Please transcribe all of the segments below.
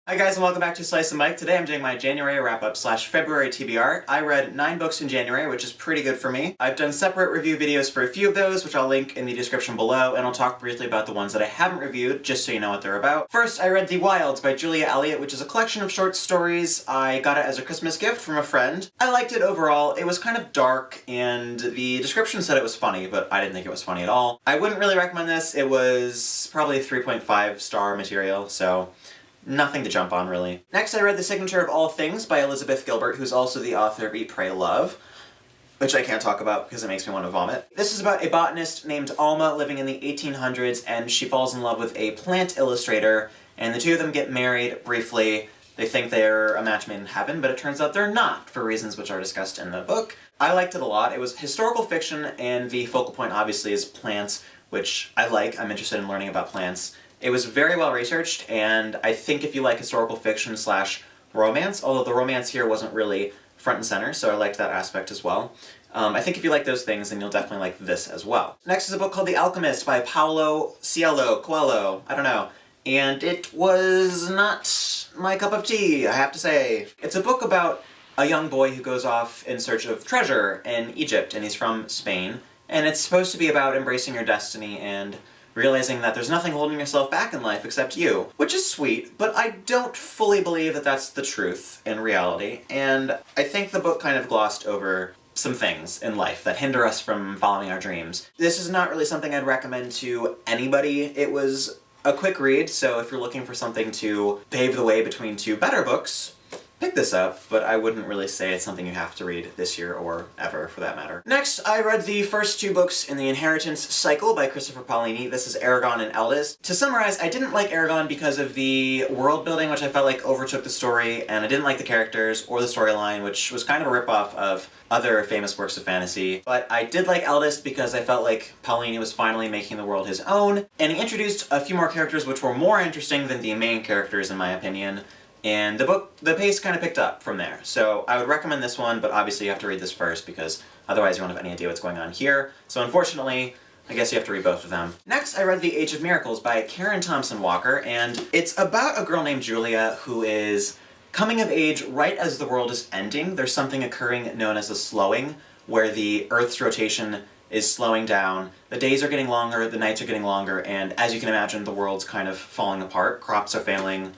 Hi guys and welcome back to Slice of Mike. Today I'm doing my January wrap-up / February TBR. I read 9 books in January, which is pretty good for me. I've done separate review videos for a few of those, which I'll link in the description below, and I'll talk briefly about the ones that I haven't reviewed, just so you know what they're about. First, I read The Wilds by Julia Elliott, which is a collection of short stories. I got it as a Christmas gift from a friend. I liked it overall. It was kind of dark, and the description said it was funny, but I didn't think it was funny at all. I wouldn't really recommend this. It was probably 3.5 star material, so nothing to jump on, really. Next, I read The Signature of All Things by Elizabeth Gilbert, who's also the author of Eat, Pray, Love, which I can't talk about because it makes me want to vomit. This is about a botanist named Alma living in the 1800s, and she falls in love with a plant illustrator, and the two of them get married briefly. They think they're a match made in heaven, but it turns out they're not, for reasons which are discussed in the book. I liked it a lot. It was historical fiction, and the focal point obviously is plants, which I like. I'm interested in learning about plants. It was very well researched, and I think if you like historical fiction / romance, although the romance here wasn't really front and center, so I liked that aspect as well. I think if you like those things, then you'll definitely like this as well. Next is a book called The Alchemist by Paulo Coelho, I don't know, and it was not my cup of tea, I have to say. It's a book about a young boy who goes off in search of treasure in Egypt, and he's from Spain, and it's supposed to be about embracing your destiny and realizing that there's nothing holding yourself back in life except you. Which is sweet, but I don't fully believe that that's the truth in reality, and I think the book kind of glossed over some things in life that hinder us from following our dreams. This is not really something I'd recommend to anybody. It was a quick read, so if you're looking for something to pave the way between two better books, pick this up, but I wouldn't really say it's something you have to read this year or ever, for that matter. Next, I read the first 2 books in the Inheritance cycle by Christopher Paolini. This is Eragon and Eldest. To summarize, I didn't like Eragon because of the world building, which I felt like overtook the story, and I didn't like the characters or the storyline, which was kind of a ripoff of other famous works of fantasy. But I did like Eldest because I felt like Paolini was finally making the world his own, and he introduced a few more characters which were more interesting than the main characters, in my opinion. And the pace kind of picked up from there. So I would recommend this one, but obviously you have to read this first because otherwise you won't have any idea what's going on here. So unfortunately, I guess you have to read both of them. Next, I read The Age of Miracles by Karen Thompson Walker, and it's about a girl named Julia who is coming of age right as the world is ending. There's something occurring known as a slowing, where the Earth's rotation is slowing down, the days are getting longer, the nights are getting longer, and as you can imagine, the world's kind of falling apart, crops are failing,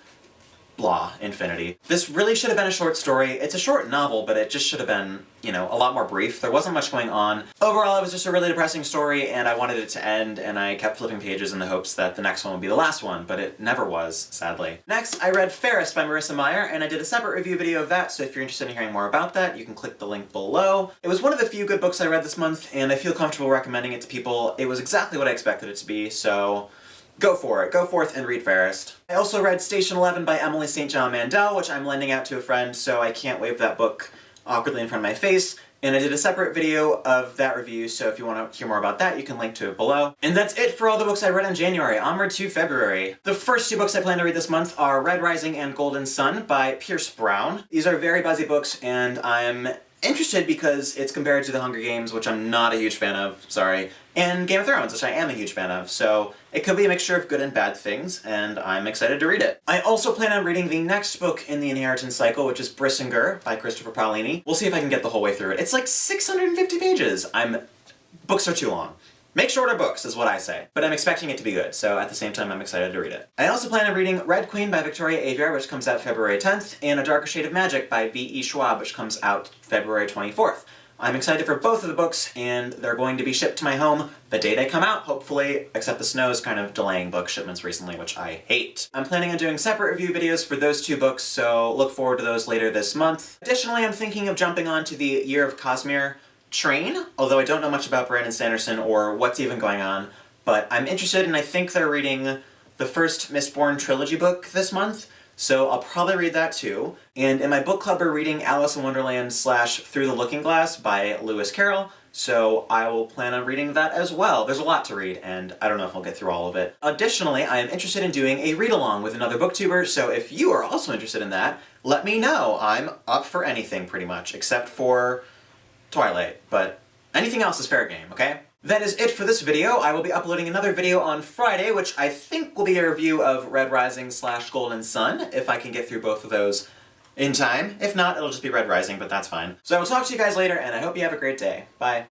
blah, infinity. This really should have been a short story. It's a short novel, but it just should have been, you know, a lot more brief. There wasn't much going on. Overall, it was just a really depressing story, and I wanted it to end, and I kept flipping pages in the hopes that the next one would be the last one, but it never was, sadly. Next, I read Fairest by Marissa Meyer, and I did a separate review video of that, so if you're interested in hearing more about that, you can click the link below. It was one of the few good books I read this month, and I feel comfortable recommending it to people. It was exactly what I expected it to be, so go for it. Go forth and read Fairest. I also read Station 11 by Emily St. John Mandel, which I'm lending out to a friend, so I can't wave that book awkwardly in front of my face. And I did a separate video of that review, so if you want to hear more about that, you can link to it below. And that's it for all the books I read in January. Onward to February. The first 2 books I plan to read this month are Red Rising and Golden Sun by Pierce Brown. These are very buzzy books, and I'm interested because it's compared to The Hunger Games, which I'm not a huge fan of, sorry, and Game of Thrones, which I am a huge fan of, so it could be a mixture of good and bad things, and I'm excited to read it. I also plan on reading the next book in the Inheritance cycle, which is Brissinger by Christopher Paolini. We'll see if I can get the whole way through it. It's like 650 pages! Books are too long. Make shorter books, is what I say. But I'm expecting it to be good, so at the same time I'm excited to read it. I also plan on reading Red Queen by Victoria Aveyard, which comes out February 10th, and A Darker Shade of Magic by V.E. Schwab, which comes out February 24th. I'm excited for both of the books, and they're going to be shipped to my home the day they come out, hopefully, except the snow is kind of delaying book shipments recently, which I hate. I'm planning on doing separate review videos for those 2 books, so look forward to those later this month. Additionally, I'm thinking of jumping onto the Year of Cosmere train, although I don't know much about Brandon Sanderson or what's even going on, but I'm interested, and I think they're reading the first Mistborn trilogy book this month, so I'll probably read that too. And in my book club we're reading Alice in Wonderland / Through the Looking Glass by Lewis Carroll, so I will plan on reading that as well. There's a lot to read, and I don't know if I'll get through all of it. Additionally, I am interested in doing a read-along with another booktuber, so if you are also interested in that, let me know. I'm up for anything, pretty much, except for Twilight, but anything else is fair game, okay? That is it for this video. I will be uploading another video on Friday, which I think will be a review of Red Rising / Golden Sun, if I can get through both of those in time. If not, it'll just be Red Rising, but that's fine. So I will talk to you guys later, and I hope you have a great day. Bye.